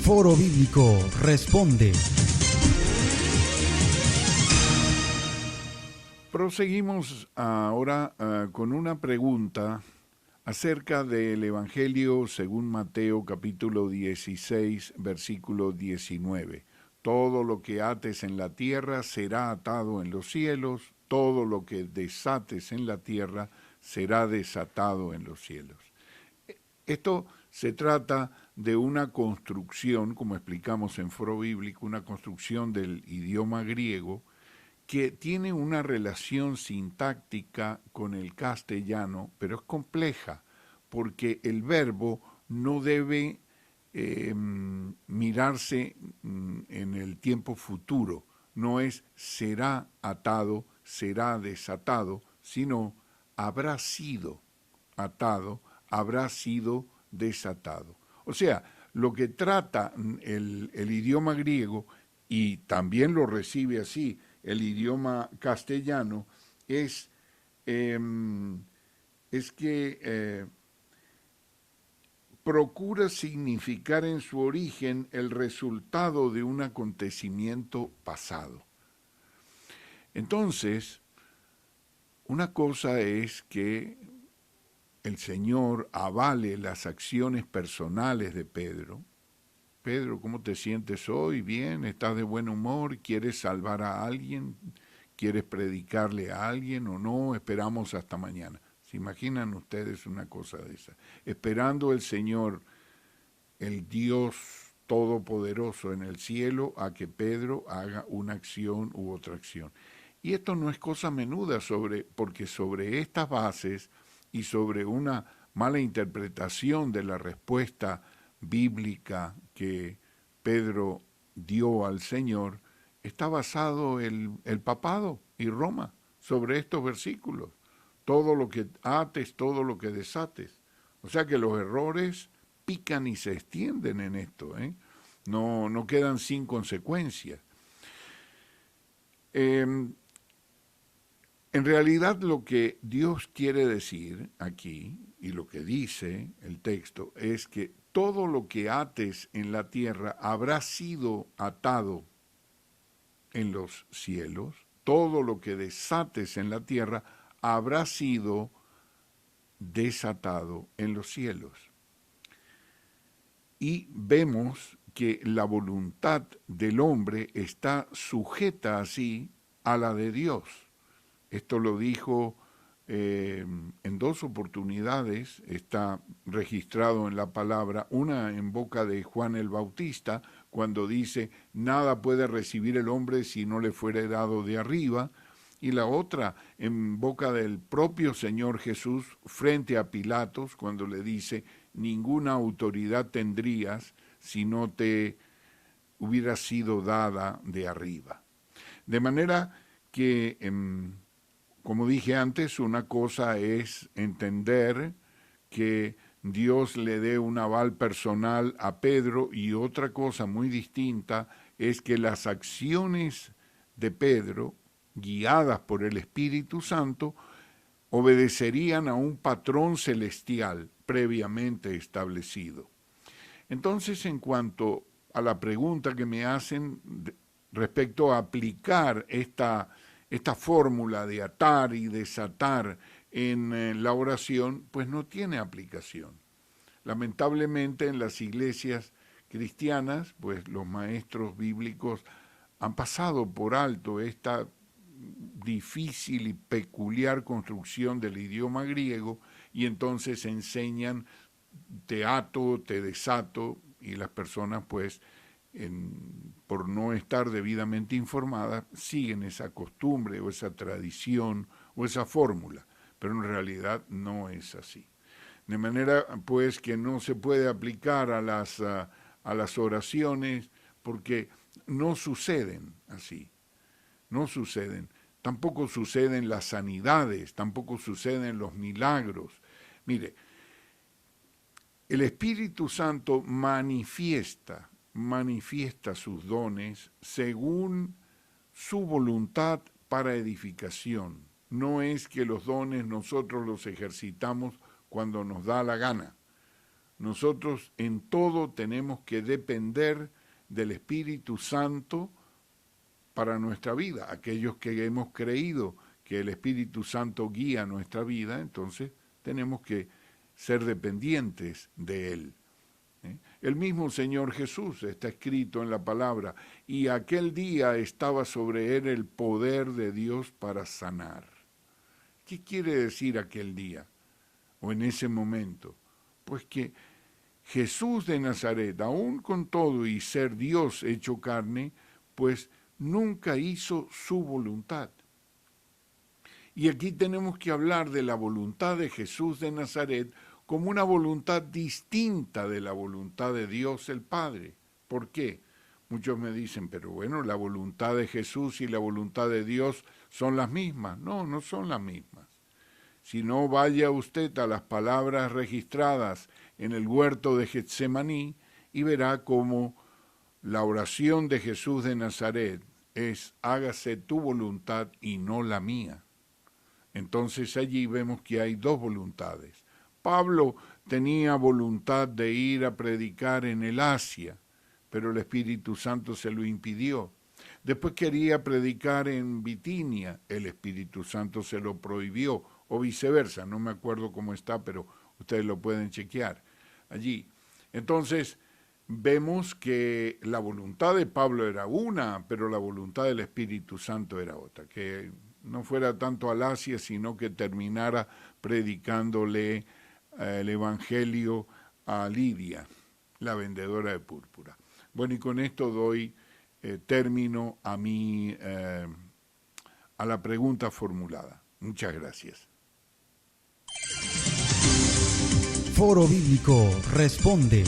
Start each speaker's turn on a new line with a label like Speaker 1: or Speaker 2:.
Speaker 1: Foro Bíblico Responde.
Speaker 2: Proseguimos ahora con una pregunta acerca del Evangelio según Mateo capítulo 16, versículo 19. Todo lo que ates en la tierra será atado en los cielos, todo lo que desates en la tierra será desatado en los cielos. Esto se trata de una construcción, como explicamos en Foro Bíblico, una construcción del idioma griego que tiene una relación sintáctica con el castellano, pero es compleja, porque el verbo no debe mirarse en el tiempo futuro, no es será atado, será desatado, sino habrá sido atado, habrá sido desatado. O sea, lo que trata el idioma griego, y también lo recibe así el idioma castellano, es que procura significar en su origen el resultado de un acontecimiento pasado. Entonces, una cosa es que el Señor avale las acciones personales de Pedro. Pedro, ¿cómo te sientes hoy? Bien, ¿estás de buen humor? ¿Quieres salvar a alguien? ¿Quieres predicarle a alguien o no? Esperamos hasta mañana. ¿Se imaginan ustedes una cosa de esa? Esperando el Señor, el Dios Todopoderoso en el cielo, a que Pedro haga una acción u otra acción. Y esto no es cosa menuda, porque sobre estas bases y sobre una mala interpretación de la respuesta bíblica que Pedro dio al Señor, está basado el papado y Roma sobre estos versículos. Todo lo que ates, todo lo que desates. O sea que los errores pican y se extienden en esto, ¿eh? No quedan sin consecuencias. En realidad lo que Dios quiere decir aquí, y lo que dice el texto, es que todo lo que ates en la tierra habrá sido atado en los cielos, todo lo que desates en la tierra habrá sido desatado en los cielos. Y vemos que la voluntad del hombre está sujeta así a la de Dios. Esto lo dijo en dos oportunidades, está registrado en la palabra, una en boca de Juan el Bautista, cuando dice, nada puede recibir el hombre si no le fuere dado de arriba, y la otra en boca del propio Señor Jesús frente a Pilatos, cuando le dice, ninguna autoridad tendrías si no te hubiera sido dada de arriba. De manera que como dije antes, una cosa es entender que Dios le dé un aval personal a Pedro y otra cosa muy distinta es que las acciones de Pedro, guiadas por el Espíritu Santo, obedecerían a un patrón celestial previamente establecido. Entonces, en cuanto a la pregunta que me hacen respecto a aplicar esta fórmula de atar y desatar en la oración, pues no tiene aplicación. Lamentablemente en las iglesias cristianas, pues los maestros bíblicos han pasado por alto esta difícil y peculiar construcción del idioma griego y entonces enseñan te ato, te desato y las personas pues por no estar debidamente informadas, siguen esa costumbre o esa tradición o esa fórmula, pero en realidad no es así. De manera pues que no se puede aplicar a las oraciones porque no suceden así, no suceden. Tampoco suceden las sanidades, tampoco suceden los milagros. Mire, el Espíritu Santo manifiesta sus dones según su voluntad para edificación. No es que los dones nosotros los ejercitamos cuando nos da la gana. nosotros en todo tenemos que depender del Espíritu Santo para nuestra vida. Aquellos que hemos creído que el Espíritu Santo guía nuestra vida, entonces tenemos que ser dependientes de Él. El mismo Señor Jesús, está escrito en la palabra, y aquel día estaba sobre él el poder de Dios para sanar. ¿Qué quiere decir aquel día o en ese momento? Pues que Jesús de Nazaret, aún con todo y ser Dios hecho carne, pues nunca hizo su voluntad. Y aquí tenemos que hablar de la voluntad de Jesús de Nazaret como una voluntad distinta de la voluntad de Dios el Padre. ¿Por qué? Muchos me dicen, pero bueno, la voluntad de Jesús y la voluntad de Dios son las mismas. No, no son las mismas. Si no, vaya usted a las palabras registradas en el huerto de Getsemaní y verá cómo la oración de Jesús de Nazaret es: hágase tu voluntad y no la mía. Entonces allí vemos que hay dos voluntades. Pablo tenía voluntad de ir a predicar en el Asia, pero el Espíritu Santo se lo impidió. Después quería predicar en Bitinia, el Espíritu Santo se lo prohibió, o viceversa, no me acuerdo cómo está, pero ustedes lo pueden chequear allí. Entonces, vemos que la voluntad de Pablo era una, pero la voluntad del Espíritu Santo era otra, que no fuera tanto al Asia, sino que terminara predicándole el Evangelio a Lidia, la vendedora de púrpura. Bueno, y con esto doy término a la pregunta formulada. Muchas gracias.
Speaker 1: Foro Bíblico Responde.